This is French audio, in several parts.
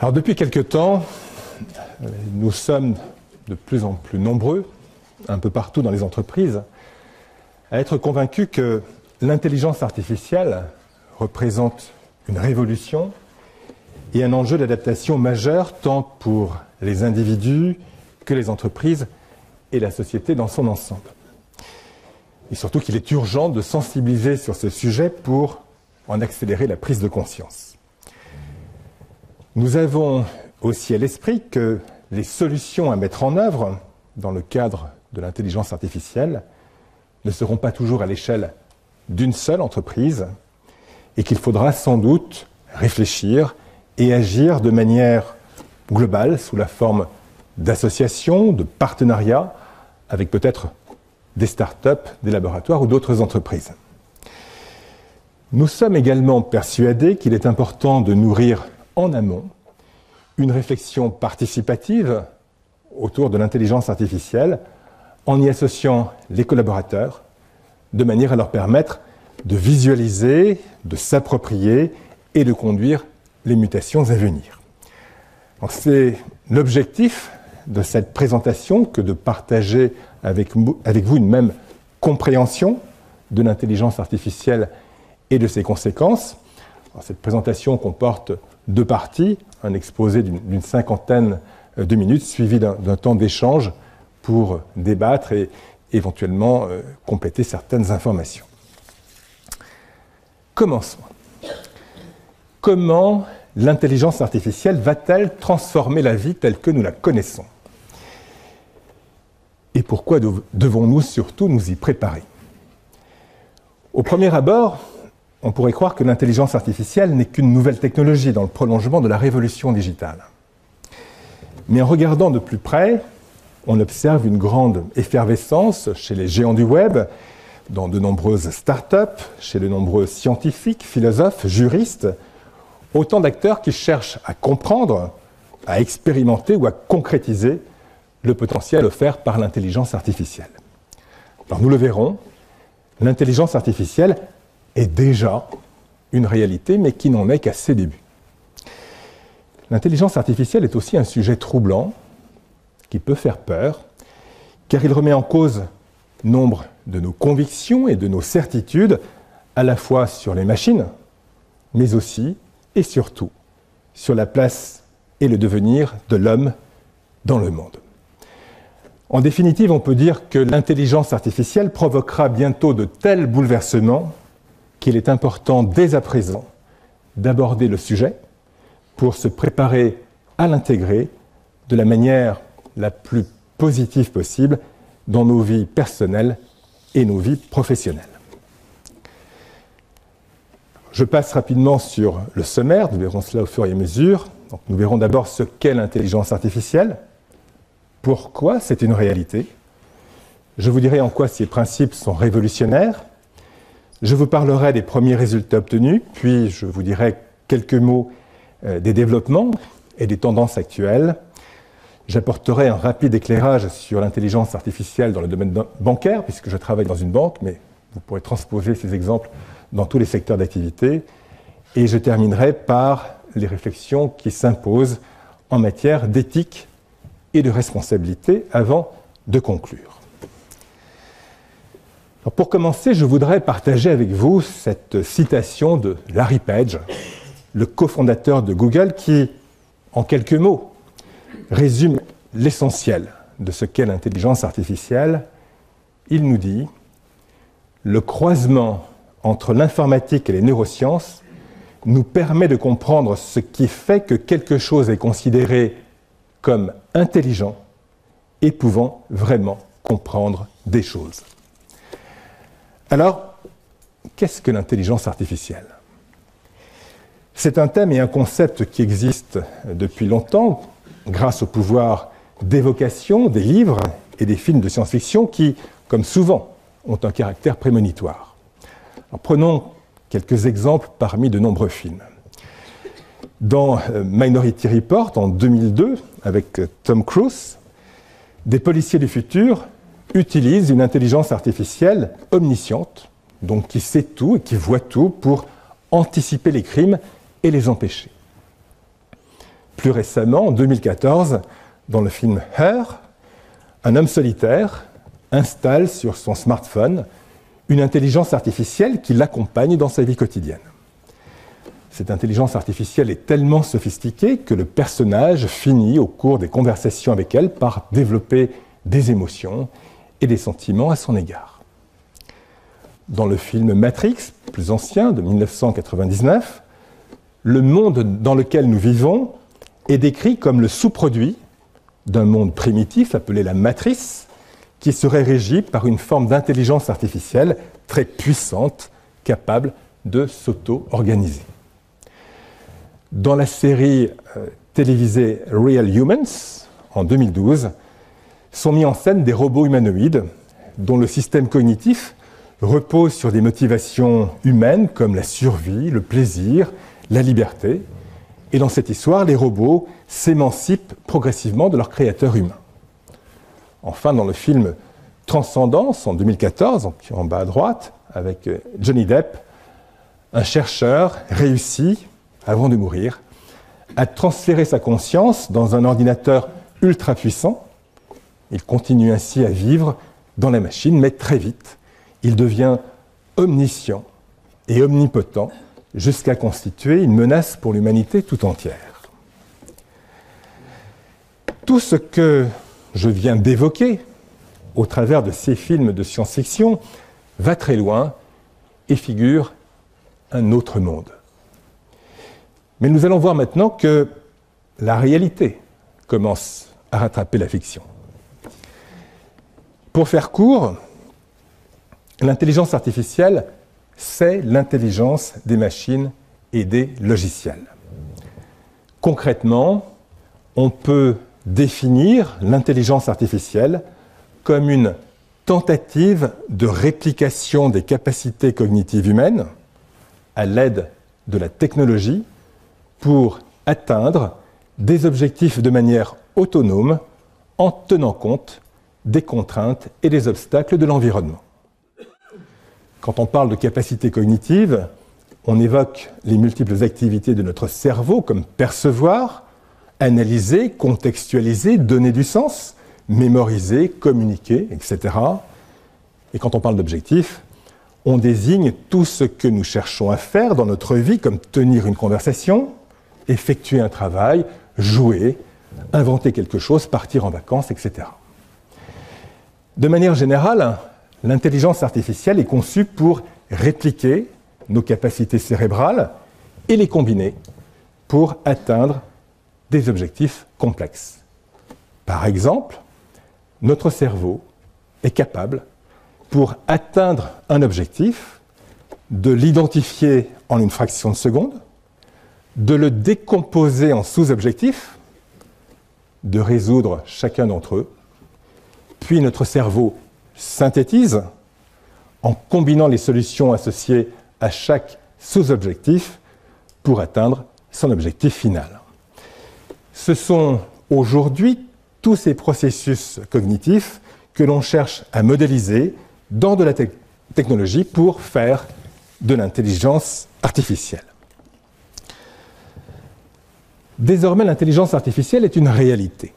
Alors depuis quelque temps, nous sommes de plus en plus nombreux, un peu partout dans les entreprises, à être convaincus que l'intelligence artificielle représente une révolution et un enjeu d'adaptation majeur tant pour les individus que les entreprises et la société dans son ensemble. Et surtout qu'il est urgent de sensibiliser sur ce sujet pour en accélérer la prise de conscience. Nous avons aussi à l'esprit que les solutions à mettre en œuvre dans le cadre de l'intelligence artificielle ne seront pas toujours à l'échelle d'une seule entreprise et qu'il faudra sans doute réfléchir et agir de manière globale sous la forme d'associations, de partenariats avec peut-être des start-up, des laboratoires ou d'autres entreprises. Nous sommes également persuadés qu'il est important de nourrir en amont une réflexion participative autour de l'intelligence artificielle en y associant les collaborateurs de manière à leur permettre de visualiser, de s'approprier et de conduire les mutations à venir. C'est l'objectif de cette présentation que de partager avec vous une même compréhension de l'intelligence artificielle et de ses conséquences. Alors, cette présentation comporte deux parties, un exposé d'une cinquantaine de minutes suivi d'un temps d'échange pour débattre et éventuellement compléter certaines informations. Commençons. Comment l'intelligence artificielle va-t-elle transformer la vie telle que nous la connaissons ? Et pourquoi devons-nous surtout nous y préparer ? Au premier abord, on pourrait croire que l'intelligence artificielle n'est qu'une nouvelle technologie dans le prolongement de la révolution digitale. Mais en regardant de plus près, on observe une grande effervescence chez les géants du web, dans de nombreuses start-up, chez de nombreux scientifiques, philosophes, juristes, autant d'acteurs qui cherchent à comprendre, à expérimenter ou à concrétiser le potentiel offert par l'intelligence artificielle. Alors nous le verrons, l'intelligence artificielle est déjà une réalité, mais qui n'en est qu'à ses débuts. L'intelligence artificielle est aussi un sujet troublant, qui peut faire peur, car il remet en cause nombre de nos convictions et de nos certitudes, à la fois sur les machines, mais aussi et surtout sur la place et le devenir de l'homme dans le monde. En définitive, on peut dire que l'intelligence artificielle provoquera bientôt de tels bouleversements qu'il est important dès à présent d'aborder le sujet pour se préparer à l'intégrer de la manière la plus positive possible dans nos vies personnelles et nos vies professionnelles. Je passe rapidement sur le sommaire, nous verrons cela au fur et à mesure. Donc, nous verrons d'abord ce qu'est l'intelligence artificielle, pourquoi c'est une réalité. Je vous dirai en quoi ces principes sont révolutionnaires. Je vous parlerai des premiers résultats obtenus, puis je vous dirai quelques mots des développements et des tendances actuelles. J'apporterai un rapide éclairage sur l'intelligence artificielle dans le domaine bancaire, puisque je travaille dans une banque, mais vous pourrez transposer ces exemples dans tous les secteurs d'activité. Et je terminerai par les réflexions qui s'imposent en matière d'éthique et de responsabilité avant de conclure. Alors pour commencer, je voudrais partager avec vous cette citation de Larry Page, le cofondateur de Google, qui, en quelques mots, résume l'essentiel de ce qu'est l'intelligence artificielle. Il nous dit « Le croisement entre l'informatique et les neurosciences nous permet de comprendre ce qui fait que quelque chose est considéré comme intelligent et pouvant vraiment comprendre des choses. » Alors, qu'est-ce que l'intelligence artificielle ? C'est un thème et un concept qui existent depuis longtemps, grâce au pouvoir d'évocation des livres et des films de science-fiction qui, comme souvent, ont un caractère prémonitoire. Alors, prenons quelques exemples parmi de nombreux films. Dans Minority Report, en 2002, avec Tom Cruise, des policiers du futur utilisent une intelligence artificielle omnisciente, donc qui sait tout et qui voit tout pour anticiper les crimes et les empêcher. plus récemment, en 2014, dans le film Her, un homme solitaire installe sur son smartphone une intelligence artificielle qui l'accompagne dans sa vie quotidienne. Cette intelligence artificielle est tellement sophistiquée que le personnage finit, au cours des conversations avec elle, par développer des émotions et des sentiments à son égard. Dans le film Matrix, plus ancien, de 1999, le monde dans lequel nous vivons est décrit comme le sous-produit d'un monde primitif appelé la matrice, qui serait régi par une forme d'intelligence artificielle très puissante, capable de s'auto-organiser. Dans la série télévisée Real Humans, en 2012, sont mis en scène des robots humanoïdes dont le système cognitif repose sur des motivations humaines comme la survie, le plaisir, la liberté. Et dans cette histoire, les robots s'émancipent progressivement de leur créateur humain. Enfin, dans le film Transcendance, en 2014, en bas à droite, avec Johnny Depp, un chercheur réussit, avant de mourir, à transférer sa conscience dans un ordinateur ultra puissant. Il continue ainsi à vivre dans la machine, mais très vite, il devient omniscient et omnipotent jusqu'à constituer une menace pour l'humanité tout entière. Tout ce que je viens d'évoquer au travers de ces films de science-fiction va très loin et figure un autre monde. Mais nous allons voir maintenant que la réalité commence à rattraper la fiction. Pour faire court, l'intelligence artificielle, c'est l'intelligence des machines et des logiciels. Concrètement, on peut définir l'intelligence artificielle comme une tentative de réplication des capacités cognitives humaines à l'aide de la technologie pour atteindre des objectifs de manière autonome en tenant compte des contraintes et des obstacles de l'environnement. Quand on parle de capacité cognitive, on évoque les multiples activités de notre cerveau comme percevoir, analyser, contextualiser, donner du sens, mémoriser, communiquer, etc. Et quand on parle d'objectifs, on désigne tout ce que nous cherchons à faire dans notre vie, comme tenir une conversation, effectuer un travail, jouer, inventer quelque chose, partir en vacances, etc. De manière générale, l'intelligence artificielle est conçue pour répliquer nos capacités cérébrales et les combiner pour atteindre des objectifs complexes. Par exemple, notre cerveau est capable, pour atteindre un objectif, de l'identifier en une fraction de seconde, de le décomposer en sous-objectifs, de résoudre chacun d'entre eux, puis notre cerveau synthétise en combinant les solutions associées à chaque sous-objectif pour atteindre son objectif final. Ce sont aujourd'hui tous ces processus cognitifs que l'on cherche à modéliser dans de la technologie pour faire de l'intelligence artificielle. Désormais, l'intelligence artificielle est une réalité.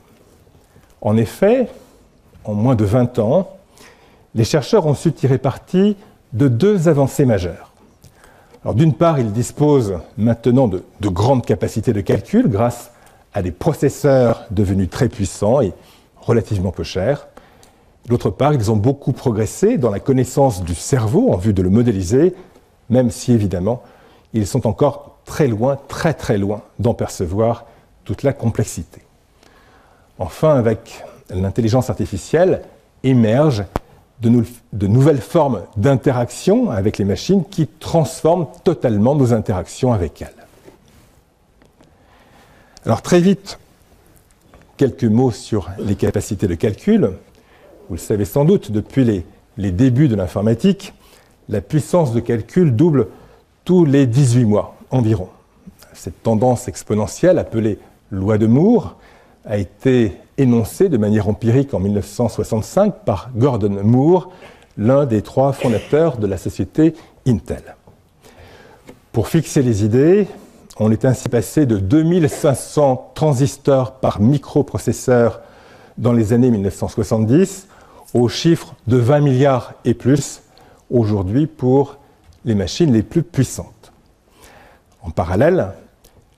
En effet, en moins de 20 ans, les chercheurs ont su tirer parti de deux avancées majeures. Alors, d'une part, ils disposent maintenant de grandes capacités de calcul grâce à des processeurs devenus très puissants et relativement peu chers. D'autre part, ils ont beaucoup progressé dans la connaissance du cerveau en vue de le modéliser, même si évidemment, ils sont encore très loin, très très loin d'en percevoir toute la complexité. Enfin, avec l'intelligence artificielle, émergent de nouvelles formes d'interaction avec les machines qui transforment totalement nos interactions avec elles. Alors très vite, quelques mots sur les capacités de calcul. Vous le savez sans doute, depuis les débuts de l'informatique, la puissance de calcul double tous les 18 mois environ. Cette tendance exponentielle, appelée loi de Moore, a été énoncée de manière empirique en 1965 par Gordon Moore, l'un des trois fondateurs de la société Intel. Pour fixer les idées, On est ainsi passé de 2500 transistors par microprocesseur dans les années 1970 au chiffre de 20 milliards et plus aujourd'hui pour les machines les plus puissantes. En parallèle,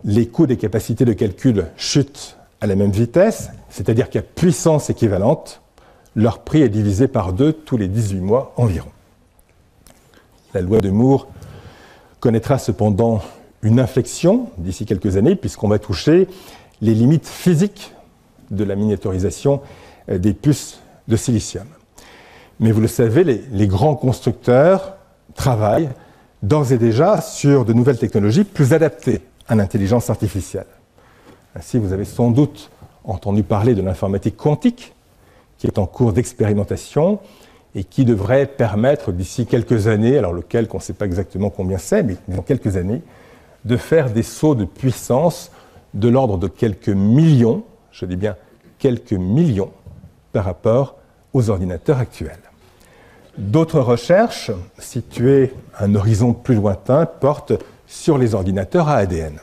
les coûts des capacités de calcul chutent à la même vitesse, c'est-à-dire qu'à puissance équivalente, leur prix est divisé par 2 tous les 18 mois environ. La loi de Moore connaîtra cependant une inflexion d'ici quelques années, puisqu'on va toucher les limites physiques de la miniaturisation des puces de silicium. Mais vous le savez, les grands constructeurs travaillent d'ores et déjà sur de nouvelles technologies plus adaptées à l'intelligence artificielle. Ainsi, vous avez sans doute entendu parler de l'informatique quantique, qui est en cours d'expérimentation et qui devrait permettre d'ici quelques années, alors lequel on ne sait pas exactement combien c'est, mais dans quelques années, de faire des sauts de puissance de l'ordre de quelques millions, je dis bien quelques millions, par rapport aux ordinateurs actuels. D'autres recherches, situées à un horizon plus lointain, portent sur les ordinateurs à ADN.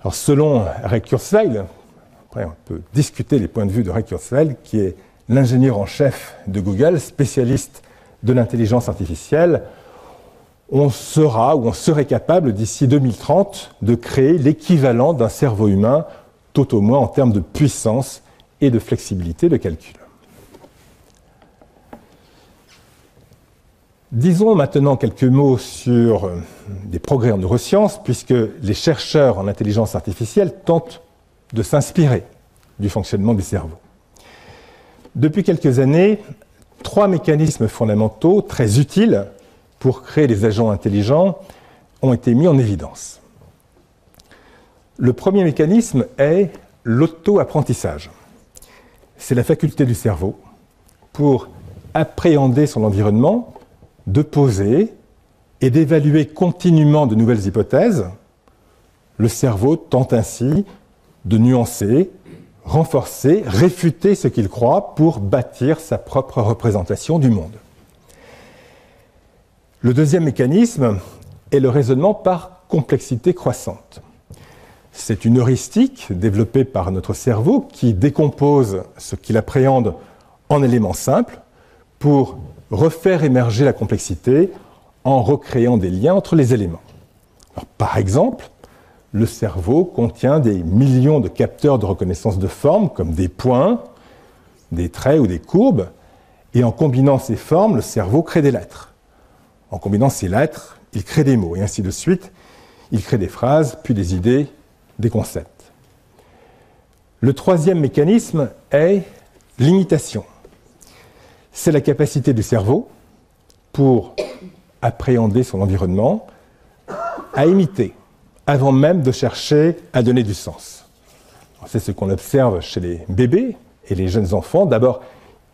Alors, selon Ray Kurzweil, après on peut discuter les points de vue de Ray Kurzweil, qui est l'ingénieur en chef de Google, spécialiste de l'intelligence artificielle, on sera ou on serait capable d'ici 2030 de créer l'équivalent d'un cerveau humain, tout au moins en termes de puissance et de flexibilité de calcul. Disons maintenant quelques mots sur des progrès en neurosciences, puisque les chercheurs en intelligence artificielle tentent de s'inspirer du fonctionnement du cerveau. Depuis quelques années, 3 mécanismes fondamentaux très utiles pour créer des agents intelligents ont été mis en évidence. Le premier mécanisme est l'auto-apprentissage. C'est la faculté du cerveau, pour appréhender son environnement, de poser et d'évaluer continuellement de nouvelles hypothèses. Le cerveau tente ainsi de nuancer, renforcer, réfuter ce qu'il croit pour bâtir sa propre représentation du monde. Le deuxième mécanisme est le raisonnement par complexité croissante. C'est une heuristique développée par notre cerveau qui décompose ce qu'il appréhende en éléments simples pour refaire émerger la complexité en recréant des liens entre les éléments. Alors, par exemple, le cerveau contient des millions de capteurs de reconnaissance de formes, comme des points, des traits ou des courbes, et en combinant ces formes, le cerveau crée des lettres. En combinant ces lettres, il crée des mots, et ainsi de suite. Il crée des phrases, puis des idées, des concepts. Le troisième mécanisme est l'imitation. C'est la capacité du cerveau, pour appréhender son environnement, à imiter, avant même de chercher à donner du sens. C'est ce qu'on observe chez les bébés et les jeunes enfants. D'abord,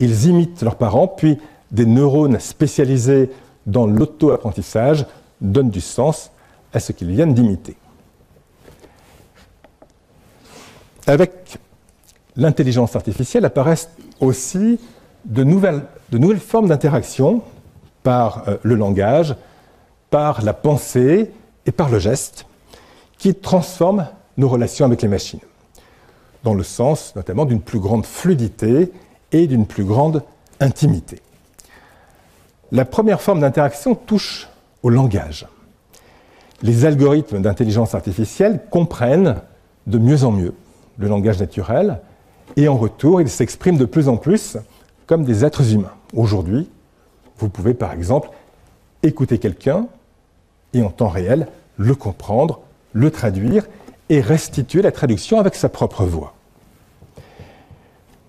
ils imitent leurs parents, puis des neurones spécialisés dans l'auto-apprentissage donnent du sens à ce qu'ils viennent d'imiter. Avec l'intelligence artificielle apparaissent aussi de nouvelles formes d'interaction par le langage, par la pensée et par le geste, qui transforment nos relations avec les machines, dans le sens notamment d'une plus grande fluidité et d'une plus grande intimité. La première forme d'interaction touche au langage. Les algorithmes d'intelligence artificielle comprennent de mieux en mieux le langage naturel, et en retour, ils s'expriment de plus en plus comme des êtres humains. Aujourd'hui, vous pouvez par exemple écouter quelqu'un et en temps réel le comprendre, le traduire et restituer la traduction avec sa propre voix.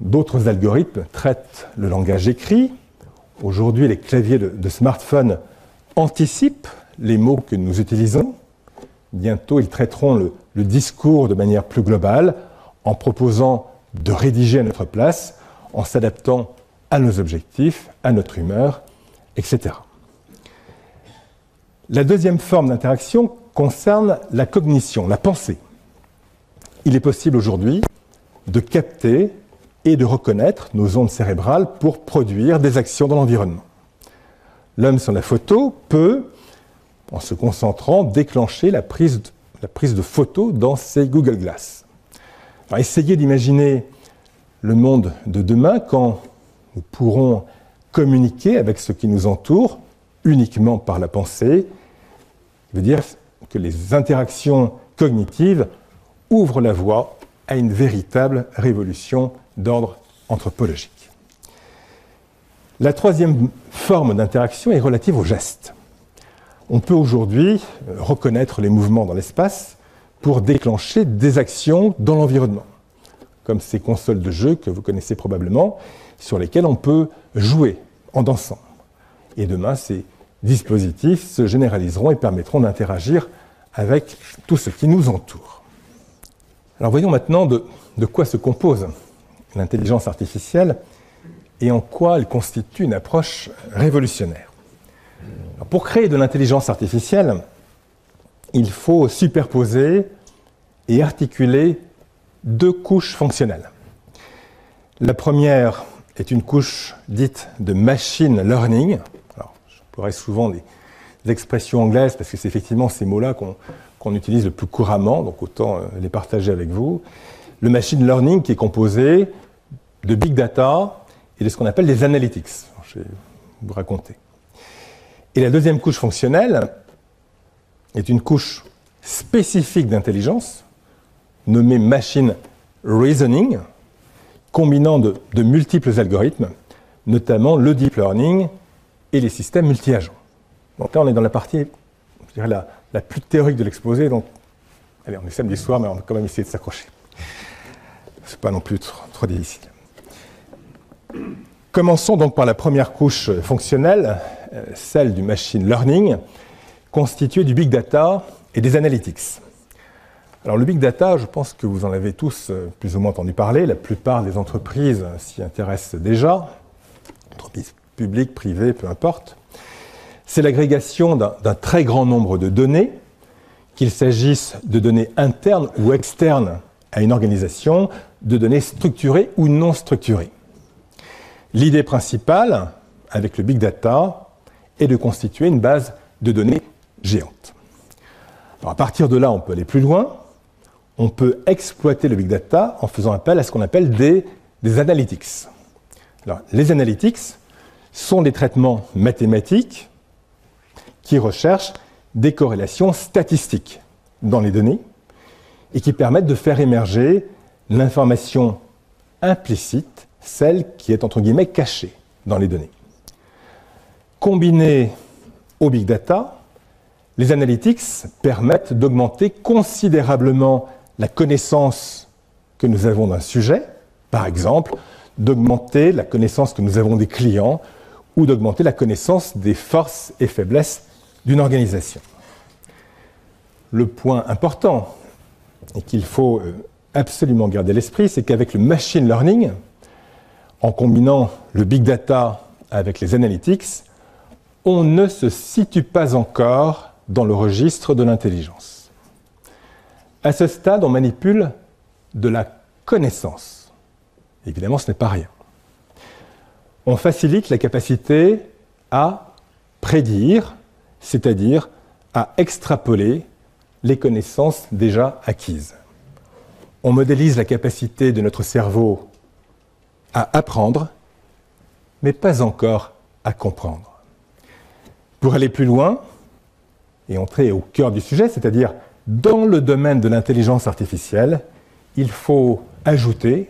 D'autres algorithmes traitent le langage écrit. Aujourd'hui, les claviers de smartphone anticipent les mots que nous utilisons. Bientôt, ils traiteront le discours de manière plus globale, en proposant de rédiger à notre place, en s'adaptant à nos objectifs, à notre humeur, etc. La deuxième forme d'interaction concerne la cognition, la pensée. Il est possible aujourd'hui de capter et de reconnaître nos ondes cérébrales pour produire des actions dans l'environnement. L'homme sur la photo peut, en se concentrant, déclencher la prise la prise de photos dans ces Google Glass. Alors, essayez d'imaginer le monde de demain quand nous pourrons communiquer avec ce qui nous entoure uniquement par la pensée. Ça veut dire que les interactions cognitives ouvrent la voie à une véritable révolution d'ordre anthropologique. La troisième forme d'interaction est relative au geste. On peut aujourd'hui reconnaître les mouvements dans l'espace pour déclencher des actions dans l'environnement, comme ces consoles de jeux que vous connaissez probablement, sur lesquelles on peut jouer en dansant. Et demain, ces dispositifs se généraliseront et permettront d'interagir avec tout ce qui nous entoure. Alors voyons maintenant de quoi se compose l'intelligence artificielle et en quoi elle constitue une approche révolutionnaire. Alors, pour créer de l'intelligence artificielle, il faut superposer et articuler deux couches fonctionnelles. La première est une couche dite de machine learning. Alors, j'emploierai souvent des expressions anglaises parce que c'est effectivement ces mots-là qu'on utilise le plus couramment, donc autant les partager avec vous. Le machine learning qui est composé de big data et de ce qu'on appelle des analytics. Je vais vous raconter. Et la deuxième couche fonctionnelle est une couche spécifique d'intelligence nommée machine reasoning, combinant de multiples algorithmes, notamment le deep learning et les systèmes multi-agents. Donc là, on est dans la partie, je dirais, la plus théorique de l'exposé. Donc, allez, on est samedi soir, mais on va quand même essayer de s'accrocher. Ce n'est pas non plus trop difficile. Commençons donc par la première couche fonctionnelle, celle du machine learning, constituée du big data et des analytics. Alors le big data, je pense que vous en avez tous plus ou moins entendu parler. La plupart des entreprises s'y intéressent déjà, entreprises publiques, privées, peu importe. C'est l'agrégation d'un très grand nombre de données, qu'il s'agisse de données internes ou externes à une organisation, de données structurées ou non structurées. L'idée principale, avec le big data, est de constituer une base de données géante. Alors à partir de là, on peut aller plus loin. On peut exploiter le big data en faisant appel à ce qu'on appelle des analytics. Alors, les analytics sont des traitements mathématiques qui recherchent des corrélations statistiques dans les données et qui permettent de faire émerger l'information implicite, celle qui est entre guillemets cachée dans les données. Combinés au big data, les analytics permettent d'augmenter considérablement la connaissance que nous avons d'un sujet, par exemple, d'augmenter la connaissance que nous avons des clients ou d'augmenter la connaissance des forces et faiblesses d'une organisation. Le point important et qu'il faut absolument garder à l'esprit, c'est qu'avec le machine learning, en combinant le big data avec les analytics, on ne se situe pas encore dans le registre de l'intelligence. À ce stade, on manipule de la connaissance. Évidemment, ce n'est pas rien. On facilite la capacité à prédire, c'est-à-dire à extrapoler les connaissances déjà acquises. On modélise la capacité de notre cerveau à apprendre, mais pas encore à comprendre. Pour aller plus loin et entrer au cœur du sujet, c'est-à-dire dans le domaine de l'intelligence artificielle, il faut ajouter,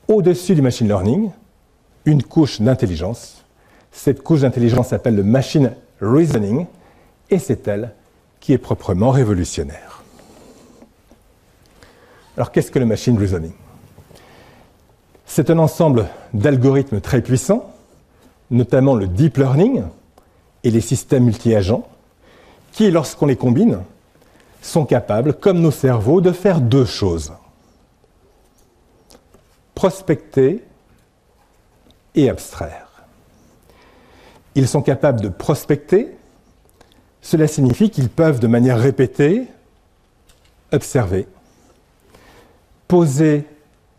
au-dessus du machine learning, une couche d'intelligence. Cette couche d'intelligence s'appelle le machine reasoning, et c'est elle qui est proprement révolutionnaire. Alors qu'est-ce que le machine reasoning ? C'est un ensemble d'algorithmes très puissants, notamment le deep learning et les systèmes multi-agents, qui, lorsqu'on les combine, sont capables, comme nos cerveaux, de faire deux choses. Prospecter et abstraire. Ils sont capables de prospecter, cela signifie qu'ils peuvent de manière répétée observer, poser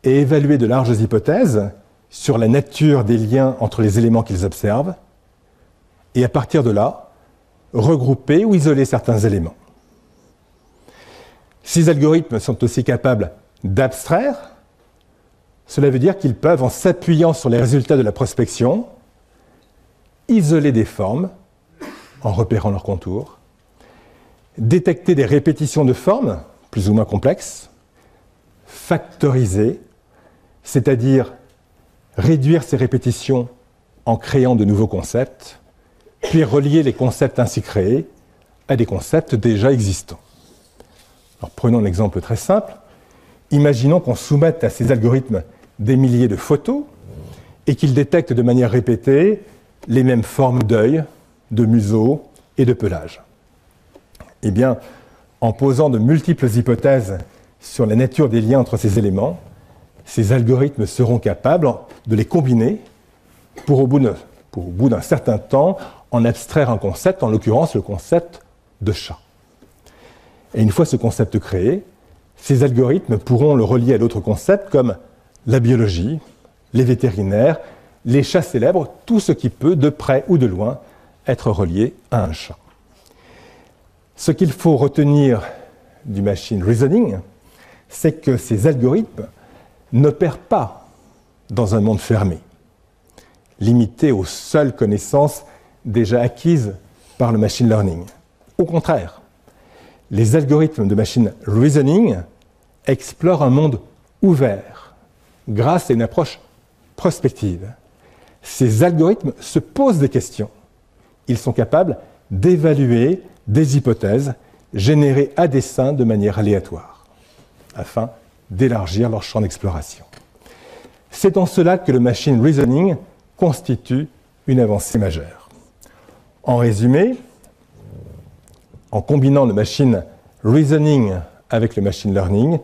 et évaluer de larges hypothèses sur la nature des liens entre les éléments qu'ils observent, et à partir de là, regrouper ou isoler certains éléments. Ces algorithmes sont aussi capables d'abstraire. Cela veut dire qu'ils peuvent, en s'appuyant sur les résultats de la prospection, isoler des formes en repérant leurs contours, détecter des répétitions de formes plus ou moins complexes, factoriser, c'est-à-dire réduire ces répétitions en créant de nouveaux concepts, puis relier les concepts ainsi créés à des concepts déjà existants. Alors, prenons un exemple très simple. Imaginons qu'on soumette à ces algorithmes des milliers de photos et qu'ils détectent de manière répétée les mêmes formes d'œil, de museau et de pelage. Eh bien, en posant de multiples hypothèses sur la nature des liens entre ces éléments, ces algorithmes seront capables de les combiner pour, au bout d'un certain temps, en abstraire un concept, en l'occurrence le concept de chat. Et une fois ce concept créé, ces algorithmes pourront le relier à d'autres concepts comme la biologie, les vétérinaires, les chats célèbres, tout ce qui peut, de près ou de loin, être relié à un chat. Ce qu'il faut retenir du machine reasoning, c'est que ces algorithmes n'opèrent pas dans un monde fermé, limité aux seules connaissances déjà acquises par le machine learning. Au contraire, les algorithmes de machine reasoning explorent un monde ouvert grâce à une approche prospective. Ces algorithmes se posent des questions. Ils sont capables d'évaluer des hypothèses générées à dessein de manière aléatoire, afin d'élargir leur champ d'exploration. C'est en cela que le machine reasoning constitue une avancée majeure. En résumé, en combinant le machine reasoning avec le machine learning,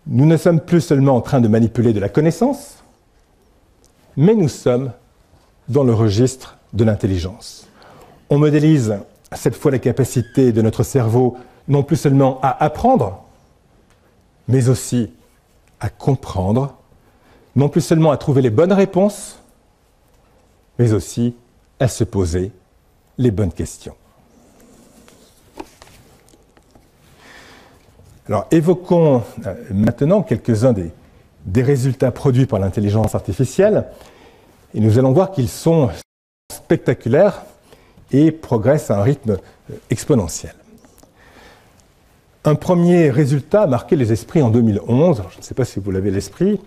nous ne sommes plus seulement en train de manipuler de la connaissance, mais nous sommes dans le registre de l'intelligence. On modélise cette fois la capacité de notre cerveau non plus seulement à apprendre, mais aussi à comprendre, non plus seulement à trouver les bonnes réponses, mais aussi à se poser les bonnes questions. Alors, évoquons maintenant quelques-uns des résultats produits par l'intelligence artificielle, et nous allons voir qu'ils sont spectaculaires et progressent à un rythme exponentiel. Un premier résultat a marqué les esprits en 2011, je ne sais pas si vous l'avez à l'esprit,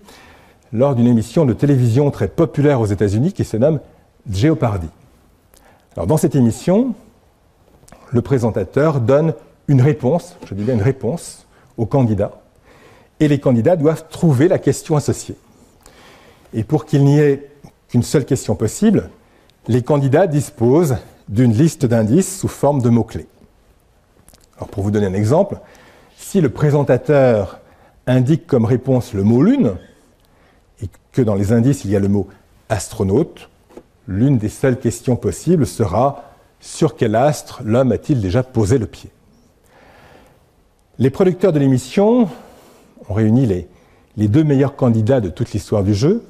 lors d'une émission de télévision très populaire aux États-Unis qui se nomme Jeopardy. Alors, dans cette émission, le présentateur donne une réponse, je dis bien une réponse, aux candidats, et les candidats doivent trouver la question associée. Et pour qu'il n'y ait qu'une seule question possible, les candidats disposent d'une liste d'indices sous forme de mots-clés. Alors pour vous donner un exemple, si le présentateur indique comme réponse le mot lune, et que dans les indices il y a le mot astronaute, l'une des seules questions possibles sera « Sur quel astre l'homme a-t-il déjà posé le pied ?» Les producteurs de l'émission ont réuni les deux meilleurs candidats de toute l'histoire du jeu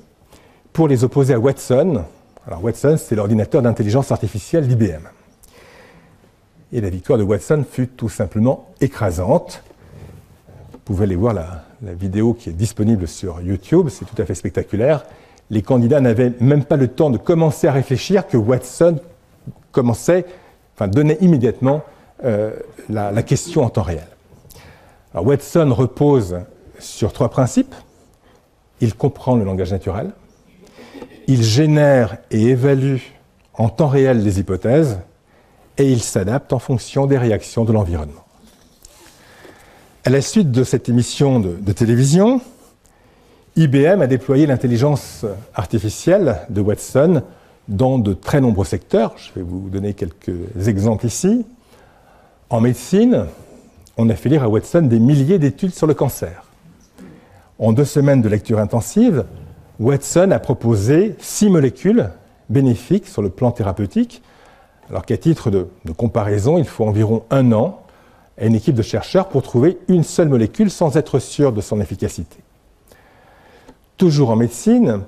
pour les opposer à Watson. Alors Watson, c'est l'ordinateur d'intelligence artificielle d'IBM. Et la victoire de Watson fut tout simplement écrasante. Vous pouvez aller voir la vidéo qui est disponible sur YouTube, c'est tout à fait spectaculaire. Les candidats n'avaient même pas le temps de commencer à réfléchir que Watson donnait immédiatement la question en temps réel. Alors Watson repose sur trois principes. Il comprend le langage naturel, il génère et évalue en temps réel les hypothèses, et il s'adapte en fonction des réactions de l'environnement. À la suite de cette émission de télévision, IBM a déployé l'intelligence artificielle de Watson dans de très nombreux secteurs. Je vais vous donner quelques exemples ici. En médecine, on a fait lire à Watson des milliers d'études sur le cancer. En 2 semaines de lecture intensive, Watson a proposé 6 molécules bénéfiques sur le plan thérapeutique, alors qu'à titre de comparaison, il faut environ 1 an à une équipe de chercheurs pour trouver une seule molécule sans être sûr de son efficacité. Toujours en médecine,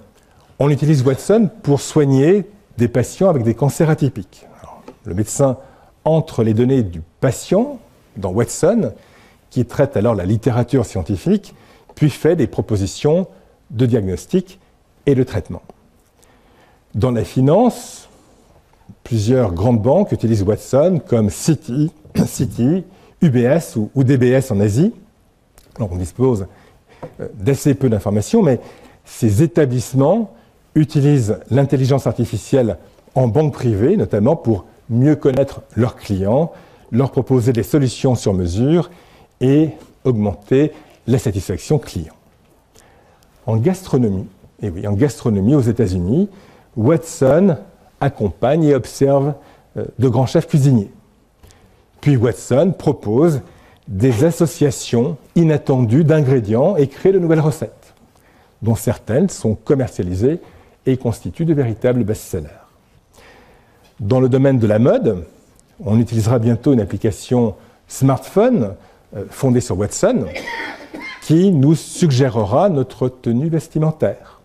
on utilise Watson pour soigner des patients avec des cancers atypiques. Alors, le médecin entre les données du patient dans Watson, qui traite alors la littérature scientifique, puis fait des propositions de diagnostic et de traitement. Dans la finance, plusieurs grandes banques utilisent Watson comme Citi, UBS ou DBS en Asie. Alors on dispose d'assez peu d'informations, mais ces établissements utilisent l'intelligence artificielle en banque privée, notamment pour mieux connaître leurs clients, leur proposer des solutions sur mesure et augmenter la satisfaction client. En gastronomie, et oui, en gastronomie aux États-Unis, Watson accompagne et observe de grands chefs cuisiniers. Puis Watson propose des associations inattendues d'ingrédients et crée de nouvelles recettes, dont certaines sont commercialisées et constituent de véritables best-sellers. Dans le domaine de la mode, on utilisera bientôt une application smartphone fondée sur Watson qui nous suggérera notre tenue vestimentaire.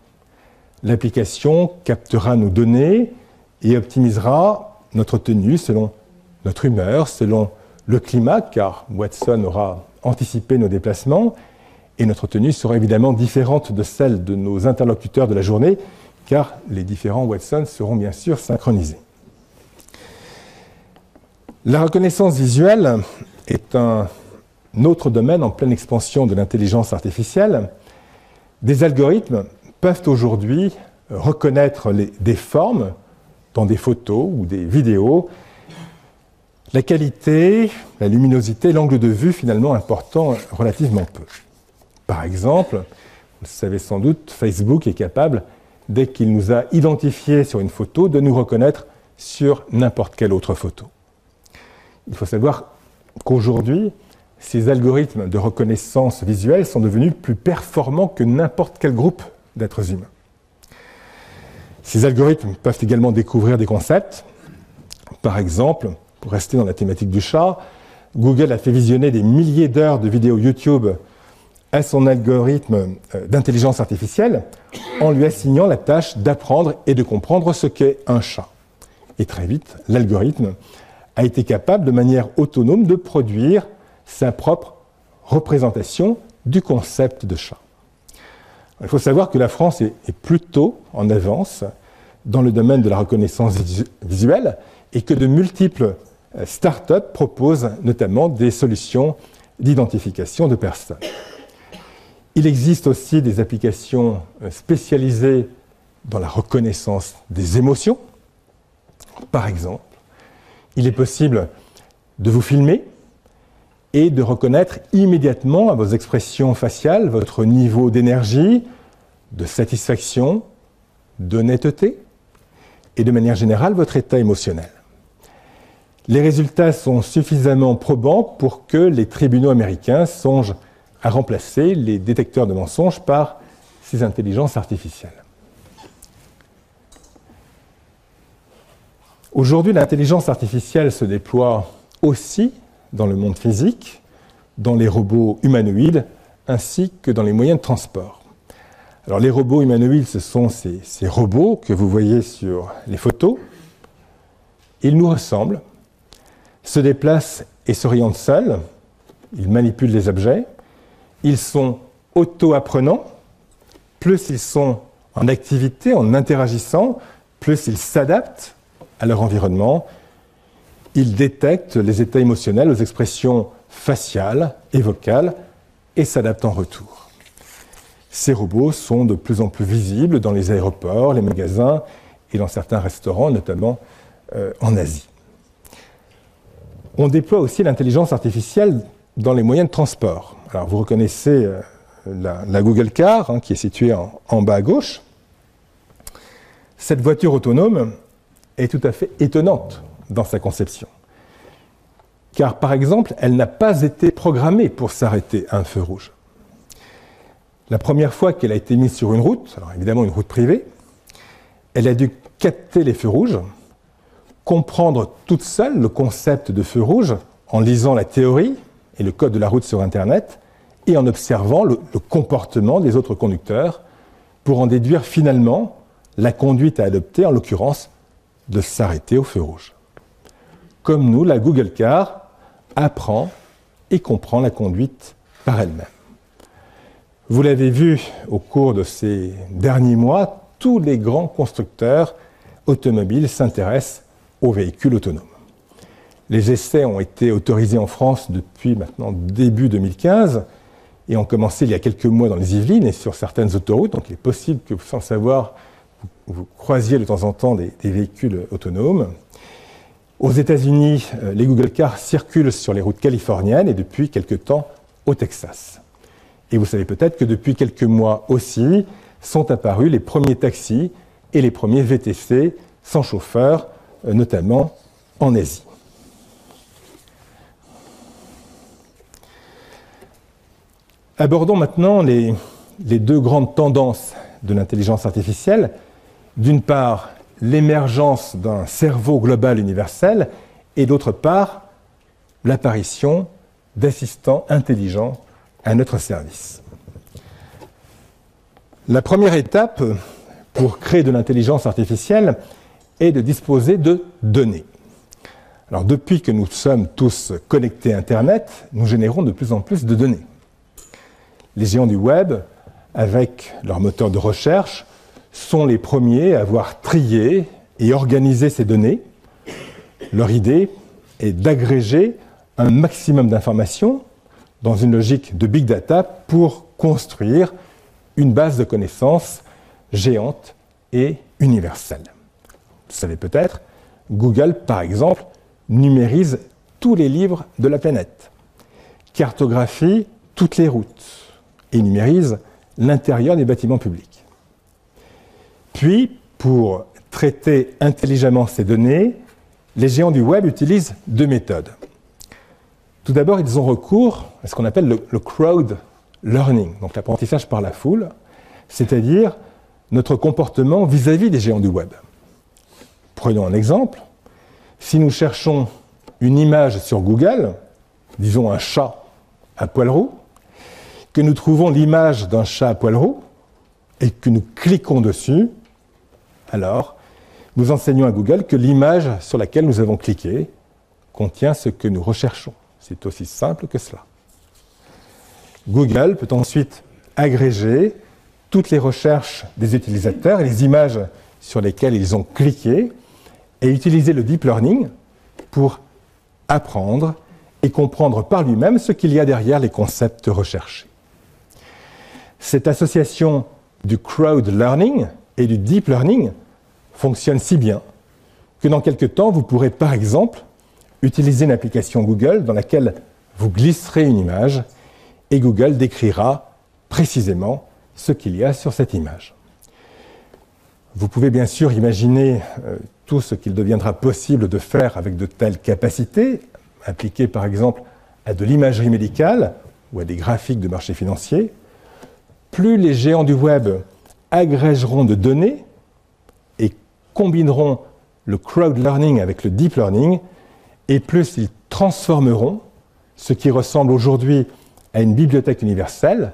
L'application captera nos données et optimisera notre tenue selon notre humeur, selon le climat, car Watson aura anticipé nos déplacements, et notre tenue sera évidemment différente de celle de nos interlocuteurs de la journée, car les différents Watson seront bien sûr synchronisés. La reconnaissance visuelle est un autre domaine en pleine expansion de l'intelligence artificielle. Des algorithmes peuvent aujourd'hui reconnaître des formes dans des photos ou des vidéos. La qualité, la luminosité, l'angle de vue finalement important relativement peu. Par exemple, vous le savez sans doute, Facebook est capable, dès qu'il nous a identifiés sur une photo, de nous reconnaître sur n'importe quelle autre photo. Il faut savoir qu'aujourd'hui, ces algorithmes de reconnaissance visuelle sont devenus plus performants que n'importe quel groupe d'êtres humains. Ces algorithmes peuvent également découvrir des concepts. Par exemple, pour rester dans la thématique du chat, Google a fait visionner des milliers d'heures de vidéos YouTube à son algorithme d'intelligence artificielle en lui assignant la tâche d'apprendre et de comprendre ce qu'est un chat. Et très vite, l'algorithme a été capable de manière autonome de produire sa propre représentation du concept de chat. Il faut savoir que la France est plutôt en avance dans le domaine de la reconnaissance visuelle et que de multiples start-up proposent notamment des solutions d'identification de personnes. Il existe aussi des applications spécialisées dans la reconnaissance des émotions. Par exemple, il est possible de vous filmer et de reconnaître immédiatement à vos expressions faciales votre niveau d'énergie, de satisfaction, d'honnêteté et de manière générale votre état émotionnel. Les résultats sont suffisamment probants pour que les tribunaux américains songent à remplacer les détecteurs de mensonges par ces intelligences artificielles. Aujourd'hui, l'intelligence artificielle se déploie aussi dans le monde physique, dans les robots humanoïdes, ainsi que dans les moyens de transport. Alors les robots humanoïdes, ce sont ces robots que vous voyez sur les photos. Ils nous ressemblent, se déplacent et s'orientent seuls, ils manipulent les objets, ils sont auto-apprenants, plus ils sont en activité, en interagissant, plus ils s'adaptent à leur environnement. Ils détectent les états émotionnels aux expressions faciales et vocales et s'adaptent en retour. Ces robots sont de plus en plus visibles dans les aéroports, les magasins et dans certains restaurants, notamment en Asie. On déploie aussi l'intelligence artificielle dans les moyens de transport. Alors vous reconnaissez la Google Car, qui est située en bas à gauche. Cette voiture autonome est tout à fait étonnante dans sa conception. Car, par exemple, elle n'a pas été programmée pour s'arrêter à un feu rouge. La première fois qu'elle a été mise sur une route, alors évidemment une route privée, elle a dû capter les feux rouges, comprendre toute seule le concept de feu rouge en lisant la théorie et le code de la route sur Internet et en observant le comportement des autres conducteurs pour en déduire finalement la conduite à adopter, en l'occurrence de s'arrêter au feu rouge. Comme nous, la Google Car apprend et comprend la conduite par elle-même. Vous l'avez vu au cours de ces derniers mois, tous les grands constructeurs automobiles s'intéressent aux véhicules autonomes. Les essais ont été autorisés en France depuis maintenant début 2015 et ont commencé il y a quelques mois dans les Yvelines et sur certaines autoroutes. Donc il est possible que, sans le savoir, vous croisiez de temps en temps des véhicules autonomes. Aux États-Unis, les Google Cars circulent sur les routes californiennes et depuis quelque temps au Texas. Et vous savez peut-être que depuis quelques mois aussi sont apparus les premiers taxis et les premiers VTC sans chauffeur, notamment en Asie. Abordons maintenant les deux grandes tendances de l'intelligence artificielle. D'une part, l'émergence d'un cerveau global universel et d'autre part, l'apparition d'assistants intelligents à notre service. La première étape pour créer de l'intelligence artificielle est de disposer de données. Alors, depuis que nous sommes tous connectés à Internet, nous générons de plus en plus de données. Les géants du web, avec leur moteur de recherche, sont les premiers à avoir trié et organisé ces données. Leur idée est d'agréger un maximum d'informations dans une logique de big data pour construire une base de connaissances géante et universelle. Vous savez peut-être, Google, par exemple, numérise tous les livres de la planète, cartographie toutes les routes et numérise l'intérieur des bâtiments publics. Puis, pour traiter intelligemment ces données, les géants du web utilisent deux méthodes. Tout d'abord, ils ont recours à ce qu'on appelle le crowd learning, donc l'apprentissage par la foule, c'est-à-dire notre comportement vis-à-vis des géants du web. Prenons un exemple. Si nous cherchons une image sur Google, disons un chat à poil roux, que nous trouvons l'image d'un chat à poil roux et que nous cliquons dessus, alors nous enseignons à Google que l'image sur laquelle nous avons cliqué contient ce que nous recherchons. C'est aussi simple que cela. Google peut ensuite agréger toutes les recherches des utilisateurs et les images sur lesquelles ils ont cliqué et utiliser le deep learning pour apprendre et comprendre par lui-même ce qu'il y a derrière les concepts recherchés. Cette association du crowd learning et du deep learning fonctionne si bien que dans quelques temps, vous pourrez par exemple utiliser une application Google dans laquelle vous glisserez une image et Google décrira précisément ce qu'il y a sur cette image. Vous pouvez bien sûr imaginer tout ce qu'il deviendra possible de faire avec de telles capacités, appliquées par exemple à de l'imagerie médicale ou à des graphiques de marché financier. Plus les géants du web agrégeront de données et combineront le crowd learning avec le deep learning, et plus ils transformeront ce qui ressemble aujourd'hui à une bibliothèque universelle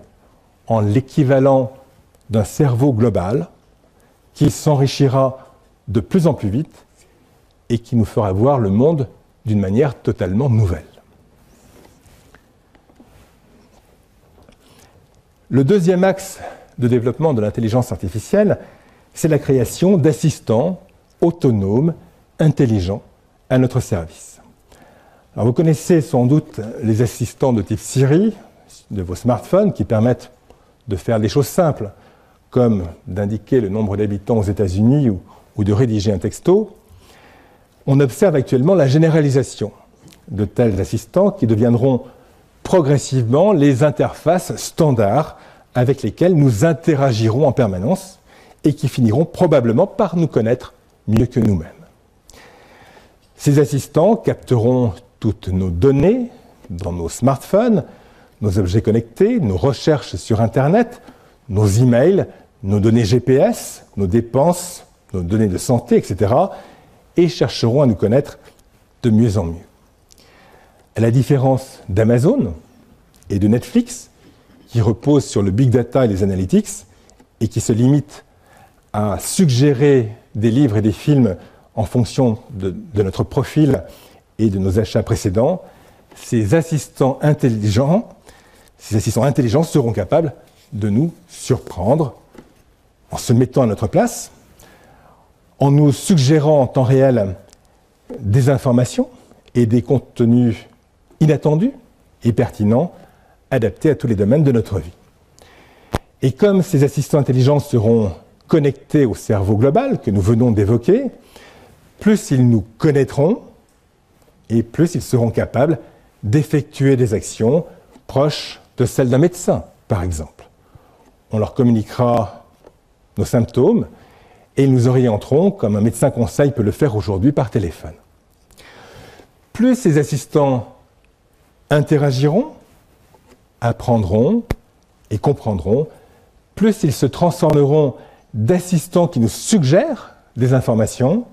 en l'équivalent d'un cerveau global qui s'enrichira de plus en plus vite et qui nous fera voir le monde d'une manière totalement nouvelle. Le deuxième axe de développement de l'intelligence artificielle, c'est la création d'assistants autonomes, intelligents, à notre service. Alors vous connaissez sans doute les assistants de type Siri de vos smartphones qui permettent de faire des choses simples, comme d'indiquer le nombre d'habitants aux États-Unis ou de rédiger un texto. On observe actuellement la généralisation de tels assistants qui deviendront progressivement les interfaces standards avec lesquelles nous interagirons en permanence et qui finiront probablement par nous connaître mieux que nous-mêmes. Ces assistants capteront toutes nos données dans nos smartphones, nos objets connectés, nos recherches sur Internet, nos emails, nos données GPS, nos dépenses, nos données de santé, etc. et chercheront à nous connaître de mieux en mieux. À la différence d'Amazon et de Netflix, qui reposent sur le big data et les analytics, et qui se limitent à suggérer des livres et des films en fonction de notre profil et de nos achats précédents, ces assistants intelligents seront capables de nous surprendre en se mettant à notre place, en nous suggérant en temps réel des informations et des contenus inattendus et pertinents, adaptés à tous les domaines de notre vie. Et comme ces assistants intelligents seront connectés au cerveau global que nous venons d'évoquer, plus ils nous connaîtront et plus ils seront capables d'effectuer des actions proches de celles d'un médecin, par exemple. On leur communiquera nos symptômes et ils nous orienteront comme un médecin conseil peut le faire aujourd'hui par téléphone. Plus ces assistants interagiront, apprendront et comprendront, plus ils se transformeront d'assistants qui nous suggèrent des informations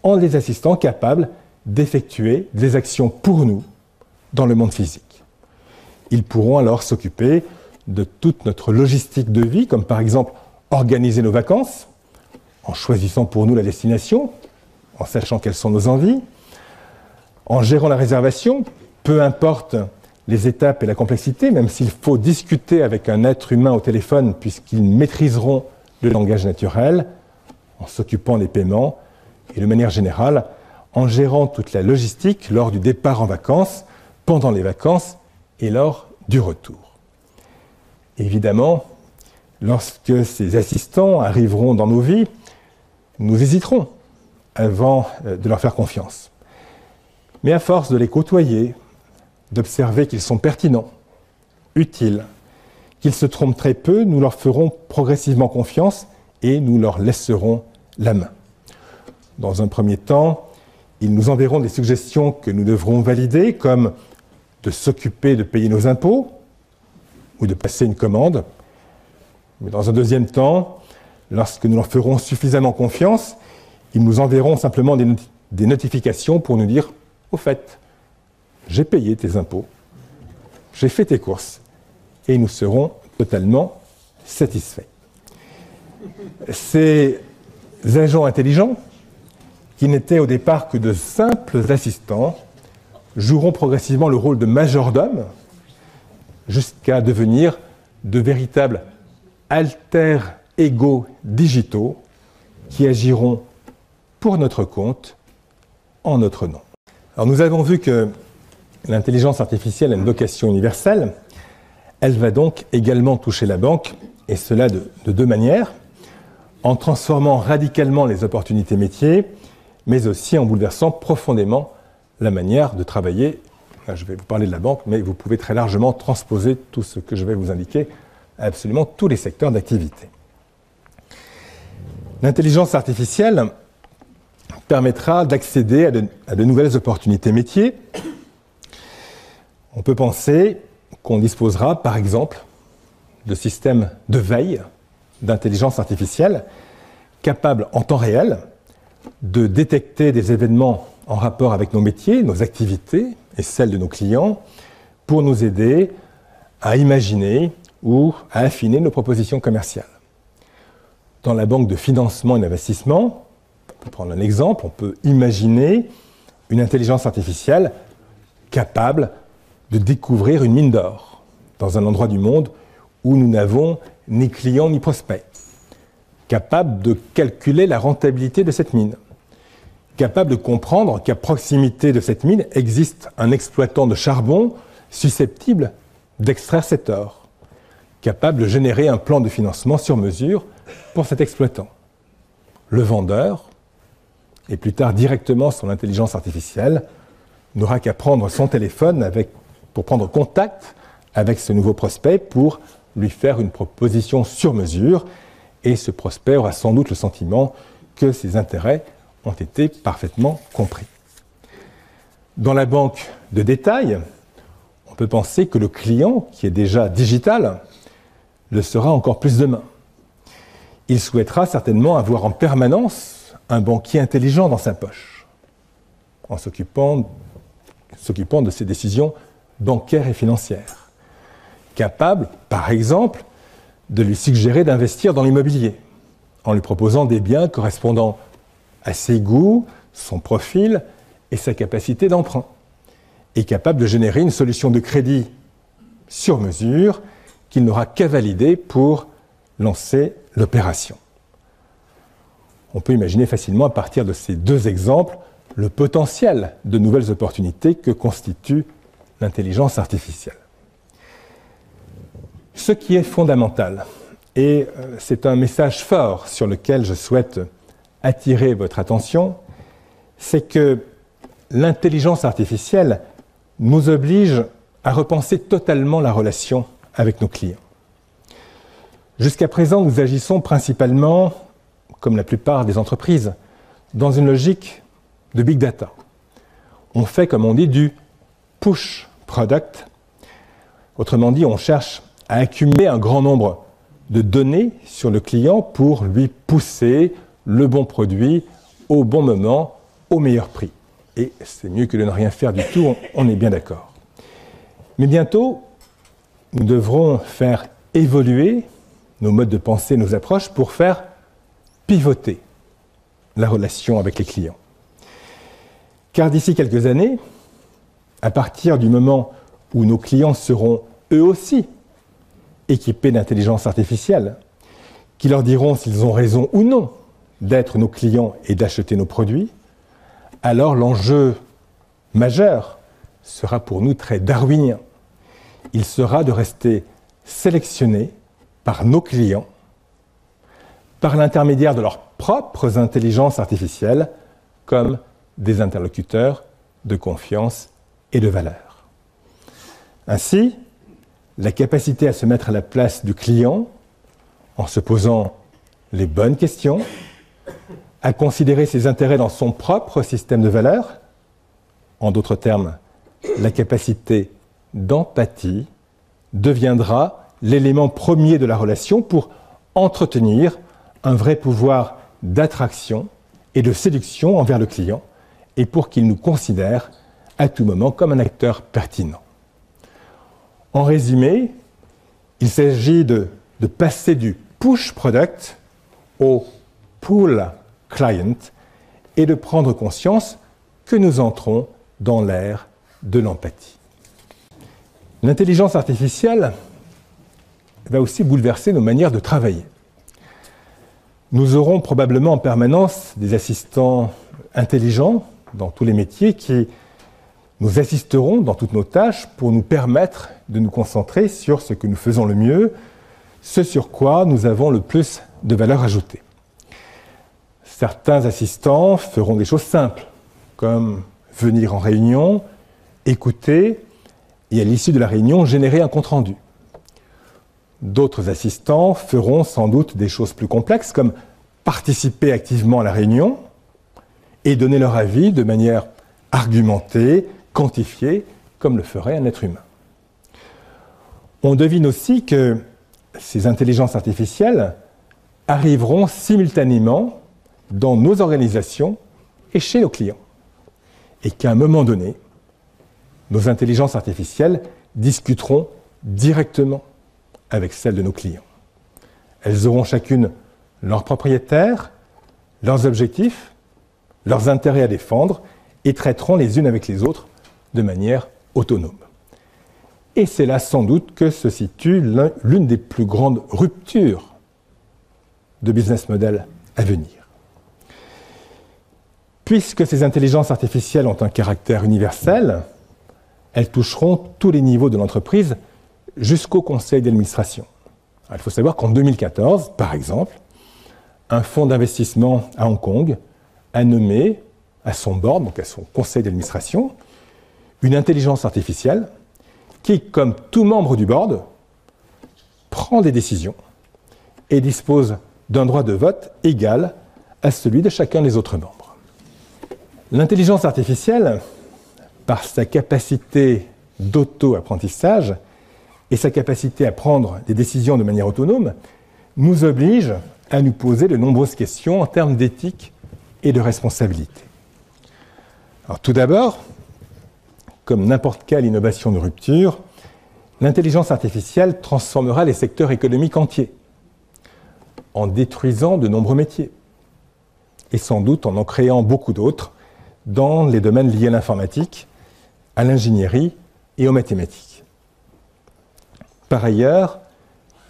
en des assistants capables d'effectuer des actions pour nous dans le monde physique. Ils pourront alors s'occuper de toute notre logistique de vie, comme par exemple organiser nos vacances, en choisissant pour nous la destination, en sachant quelles sont nos envies, en gérant la réservation, peu importe les étapes et la complexité, même s'il faut discuter avec un être humain au téléphone puisqu'ils maîtriseront le langage naturel, en s'occupant des paiements et de manière générale, en gérant toute la logistique lors du départ en vacances, pendant les vacances et lors du retour. Évidemment, lorsque ces assistants arriveront dans nos vies, nous hésiterons avant de leur faire confiance. Mais à force de les côtoyer, d'observer qu'ils sont pertinents, utiles, qu'ils se trompent très peu, nous leur ferons progressivement confiance et nous leur laisserons la main. Dans un premier temps, ils nous enverront des suggestions que nous devrons valider, comme de s'occuper de payer nos impôts ou de passer une commande. Mais dans un deuxième temps, lorsque nous leur ferons suffisamment confiance, ils nous enverront simplement des notifications pour nous dire « Au fait, j'ai payé tes impôts, j'ai fait tes courses » et nous serons totalement satisfaits. Ces agents intelligents, qui n'étaient au départ que de simples assistants, joueront progressivement le rôle de majordomes jusqu'à devenir de véritables alter-ego digitaux qui agiront pour notre compte en notre nom. Alors nous avons vu que l'intelligence artificielle a une vocation universelle. Elle va donc également toucher la banque, et cela de deux manières, en transformant radicalement les opportunités métiers, mais aussi en bouleversant profondément la manière de travailler. Là, je vais vous parler de la banque, mais vous pouvez très largement transposer tout ce que je vais vous indiquer à absolument tous les secteurs d'activité. L'intelligence artificielle permettra d'accéder à de nouvelles opportunités métiers. On peut penser qu'on disposera, par exemple, de systèmes de veille d'intelligence artificielle capables en temps réel de détecter des événements en rapport avec nos métiers, nos activités et celles de nos clients pour nous aider à imaginer ou à affiner nos propositions commerciales. Dans la banque de financement et d'investissement, on peut prendre un exemple, on peut imaginer une intelligence artificielle capable de découvrir une mine d'or dans un endroit du monde où nous n'avons ni clients ni prospects, capable de calculer la rentabilité de cette mine, capable de comprendre qu'à proximité de cette mine existe un exploitant de charbon susceptible d'extraire cet or, capable de générer un plan de financement sur mesure pour cet exploitant. Le vendeur, et plus tard directement son intelligence artificielle, n'aura qu'à prendre son téléphone pour prendre contact avec ce nouveau prospect pour lui faire une proposition sur mesure, et ce prospect aura sans doute le sentiment que ses intérêts ont été parfaitement compris. Dans la banque de détail, on peut penser que le client, qui est déjà digital, le sera encore plus demain. Il souhaitera certainement avoir en permanence un banquier intelligent dans sa poche, en s'occupant de ses décisions bancaires et financières, capable, par exemple, de lui suggérer d'investir dans l'immobilier, en lui proposant des biens correspondant à ses goûts, son profil et sa capacité d'emprunt, est capable de générer une solution de crédit sur mesure qu'il n'aura qu'à valider pour lancer l'opération. On peut imaginer facilement à partir de ces deux exemples le potentiel de nouvelles opportunités que constitue l'intelligence artificielle. Ce qui est fondamental, et c'est un message fort sur lequel je souhaite attirer votre attention, c'est que l'intelligence artificielle nous oblige à repenser totalement la relation avec nos clients. Jusqu'à présent, nous agissons principalement, comme la plupart des entreprises, dans une logique de big data. On fait, comme on dit, du push product. Autrement dit, on cherche à accumuler un grand nombre de données sur le client pour lui pousser le bon produit au bon moment, au meilleur prix. Et c'est mieux que de ne rien faire du tout, on est bien d'accord. Mais bientôt, nous devrons faire évoluer nos modes de pensée, nos approches, pour faire pivoter la relation avec les clients. Car d'ici quelques années, à partir du moment où nos clients seront eux aussi équipés d'intelligence artificielle, qui leur diront s'ils ont raison ou non d'être nos clients et d'acheter nos produits, alors l'enjeu majeur sera pour nous très darwinien. Il sera de rester sélectionnés par nos clients, par l'intermédiaire de leurs propres intelligences artificielles, comme des interlocuteurs de confiance et de valeur. Ainsi, la capacité à se mettre à la place du client, en se posant les bonnes questions, à considérer ses intérêts dans son propre système de valeurs, en d'autres termes, la capacité d'empathie, deviendra l'élément premier de la relation pour entretenir un vrai pouvoir d'attraction et de séduction envers le client et pour qu'il nous considère à tout moment comme un acteur pertinent. En résumé, il s'agit de passer du push product au pull client et de prendre conscience que nous entrons dans l'ère de l'empathie. L'intelligence artificielle va aussi bouleverser nos manières de travailler. Nous aurons probablement en permanence des assistants intelligents dans tous les métiers qui nous assisteront dans toutes nos tâches pour nous permettre de nous concentrer sur ce que nous faisons le mieux, ce sur quoi nous avons le plus de valeur ajoutée. Certains assistants feront des choses simples, comme venir en réunion, écouter et à l'issue de la réunion générer un compte-rendu. D'autres assistants feront sans doute des choses plus complexes, comme participer activement à la réunion et donner leur avis de manière argumentée, quantifiée, comme le ferait un être humain. On devine aussi que ces intelligences artificielles arriveront simultanément dans nos organisations et chez nos clients. Et qu'à un moment donné, nos intelligences artificielles discuteront directement avec celles de nos clients. Elles auront chacune leurs propriétaires, leurs objectifs, leurs intérêts à défendre et traiteront les unes avec les autres de manière autonome. Et c'est là sans doute que se situe l'une des plus grandes ruptures de business model à venir. Puisque ces intelligences artificielles ont un caractère universel, elles toucheront tous les niveaux de l'entreprise jusqu'au conseil d'administration. Il faut savoir qu'en 2014, par exemple, un fonds d'investissement à Hong Kong a nommé à son board, donc à son conseil d'administration, une intelligence artificielle qui, comme tout membre du board, prend des décisions et dispose d'un droit de vote égal à celui de chacun des autres membres. L'intelligence artificielle, par sa capacité d'auto-apprentissage et sa capacité à prendre des décisions de manière autonome, nous oblige à nous poser de nombreuses questions en termes d'éthique et de responsabilité. Alors, tout d'abord, comme n'importe quelle innovation de rupture, l'intelligence artificielle transformera les secteurs économiques entiers en détruisant de nombreux métiers et sans doute en créant beaucoup d'autres dans les domaines liés à l'informatique, à l'ingénierie et aux mathématiques. Par ailleurs,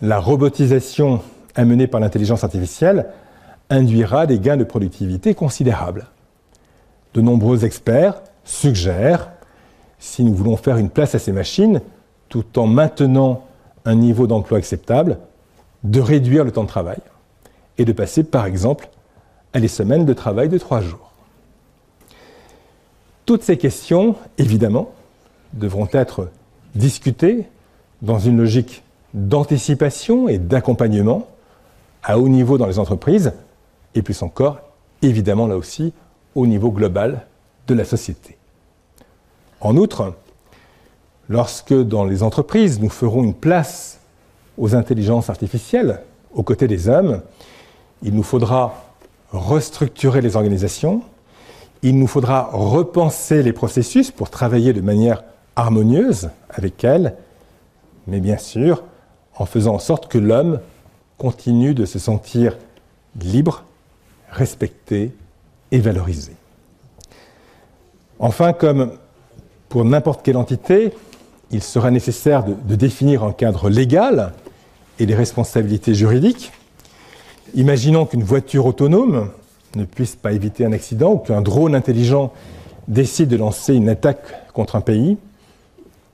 la robotisation amenée par l'intelligence artificielle induira des gains de productivité considérables. De nombreux experts suggèrent, si nous voulons faire une place à ces machines, tout en maintenant un niveau d'emploi acceptable, de réduire le temps de travail et de passer, par exemple, à des semaines de travail de 3 jours. Toutes ces questions, évidemment, devront être discutées dans une logique d'anticipation et d'accompagnement à haut niveau dans les entreprises, et plus encore, évidemment là aussi, au niveau global de la société. En outre, lorsque dans les entreprises nous ferons une place aux intelligences artificielles aux côtés des hommes, il nous faudra restructurer les organisations, il nous faudra repenser les processus pour travailler de manière harmonieuse avec elles, mais bien sûr en faisant en sorte que l'homme continue de se sentir libre, respecté et valorisé. Enfin, comme pour n'importe quelle entité, il sera nécessaire de définir un cadre légal et des responsabilités juridiques. Imaginons qu'une voiture autonome ne puisse pas éviter un accident ou qu'un drone intelligent décide de lancer une attaque contre un pays.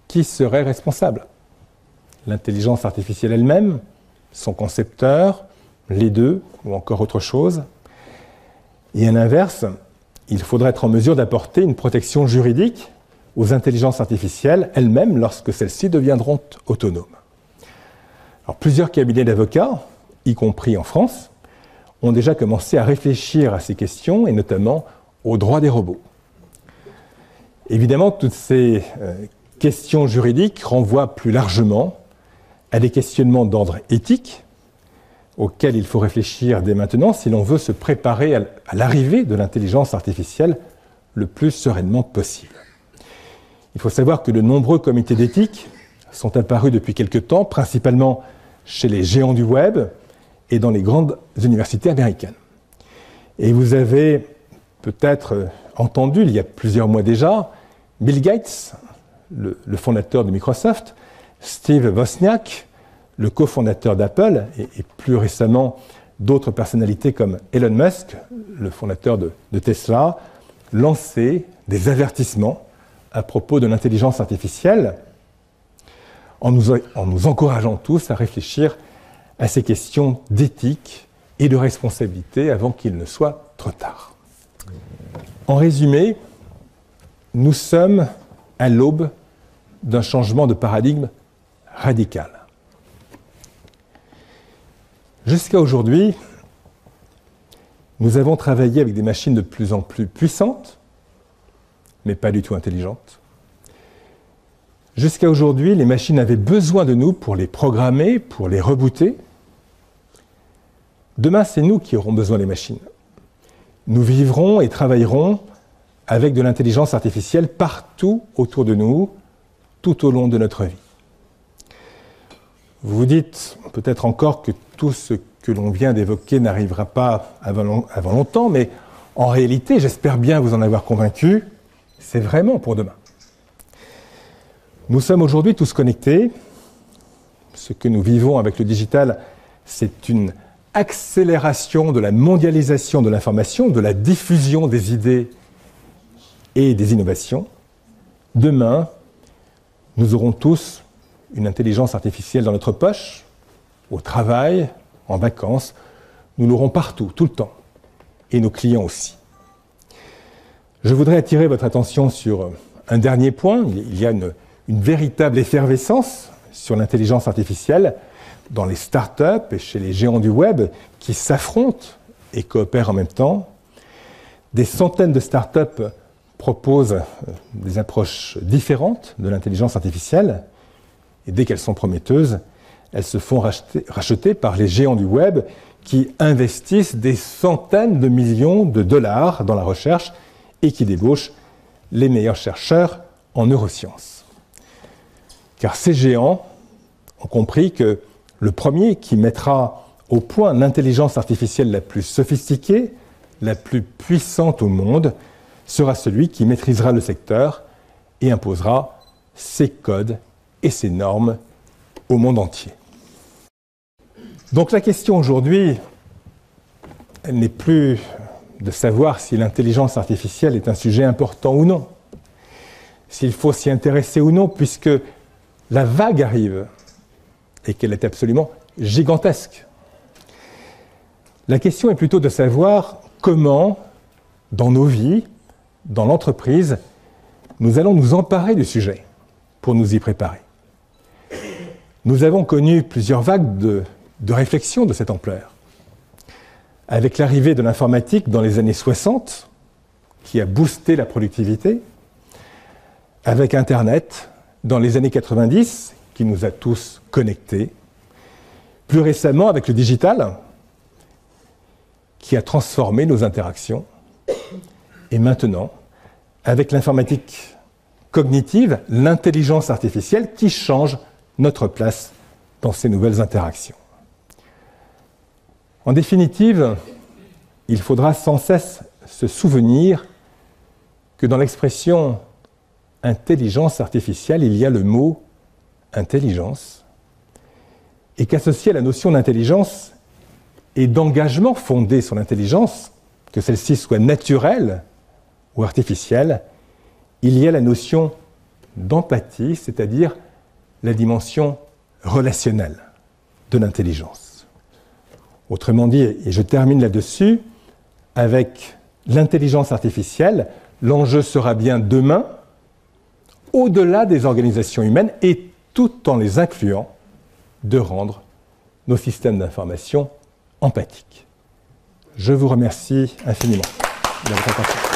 Qui serait responsable? L'intelligence artificielle elle-même, son concepteur, les deux, ou encore autre chose? Et à l'inverse, il faudra être en mesure d'apporter une protection juridique aux intelligences artificielles elles-mêmes lorsque celles-ci deviendront autonomes. Alors, plusieurs cabinets d'avocats, y compris en France, ont déjà commencé à réfléchir à ces questions et notamment aux droits des robots. Évidemment, toutes ces questions juridiques renvoient plus largement à des questionnements d'ordre éthique auxquels il faut réfléchir dès maintenant si l'on veut se préparer à l'arrivée de l'intelligence artificielle le plus sereinement possible. Il faut savoir que de nombreux comités d'éthique sont apparus depuis quelque temps, principalement chez les géants du web et dans les grandes universités américaines. Et vous avez peut-être entendu, il y a plusieurs mois déjà, Bill Gates, le fondateur de Microsoft, Steve Wozniak, le cofondateur d'Apple, et plus récemment d'autres personnalités comme Elon Musk, le fondateur de Tesla, lancer des avertissements à propos de l'intelligence artificielle en nous encourageant tous à réfléchir à ces questions d'éthique et de responsabilité avant qu'il ne soit trop tard. En résumé, nous sommes à l'aube d'un changement de paradigme radical. Jusqu'à aujourd'hui, nous avons travaillé avec des machines de plus en plus puissantes, mais pas du tout intelligentes. Jusqu'à aujourd'hui, les machines avaient besoin de nous pour les programmer, pour les rebooter. Demain, c'est nous qui aurons besoin des machines. Nous vivrons et travaillerons avec de l'intelligence artificielle partout autour de nous, tout au long de notre vie. Vous vous dites peut-être encore que tout ce que l'on vient d'évoquer n'arrivera pas avant longtemps, mais en réalité, j'espère bien vous en avoir convaincu, c'est vraiment pour demain. Nous sommes aujourd'hui tous connectés. Ce que nous vivons avec le digital, c'est une accélération de la mondialisation de l'information, de la diffusion des idées et des innovations. Demain, nous aurons tous une intelligence artificielle dans notre poche, au travail, en vacances. Nous l'aurons partout, tout le temps, et nos clients aussi. Je voudrais attirer votre attention sur un dernier point. Il y a une véritable effervescence sur l'intelligence artificielle dans les startups et chez les géants du web qui s'affrontent et coopèrent en même temps. Des centaines de startups proposent des approches différentes de l'intelligence artificielle et dès qu'elles sont prometteuses, elles se font racheter par les géants du web qui investissent des centaines de millions de dollars dans la recherche et qui débauchent les meilleurs chercheurs en neurosciences. Car ces géants ont compris que le premier qui mettra au point l'intelligence artificielle la plus sophistiquée, la plus puissante au monde, sera celui qui maîtrisera le secteur et imposera ses codes et ses normes au monde entier. Donc la question aujourd'hui, elle n'est plus de savoir si l'intelligence artificielle est un sujet important ou non, s'il faut s'y intéresser ou non, puisque la vague arrive et qu'elle est absolument gigantesque. La question est plutôt de savoir comment, dans nos vies, dans l'entreprise, nous allons nous emparer du sujet pour nous y préparer. Nous avons connu plusieurs vagues de réflexion de cette ampleur. Avec l'arrivée de l'informatique dans les années 60, qui a boosté la productivité, avec Internet dans les années 90, qui nous a tous connectés, plus récemment avec le digital, qui a transformé nos interactions, et maintenant, avec l'informatique cognitive, l'intelligence artificielle qui change notre place dans ces nouvelles interactions. En définitive, il faudra sans cesse se souvenir que dans l'expression intelligence artificielle, il y a le mot intelligence, et qu'associé à la notion d'intelligence et d'engagement fondé sur l'intelligence, que celle-ci soit naturelle ou artificielle, il y a la notion d'empathie, c'est-à-dire la dimension relationnelle de l'intelligence. Autrement dit, et je termine là-dessus, avec l'intelligence artificielle, l'enjeu sera bien demain, au-delà des organisations humaines et tout en les incluant, de rendre nos systèmes d'information empathiques. Je vous remercie infiniment de votre attention.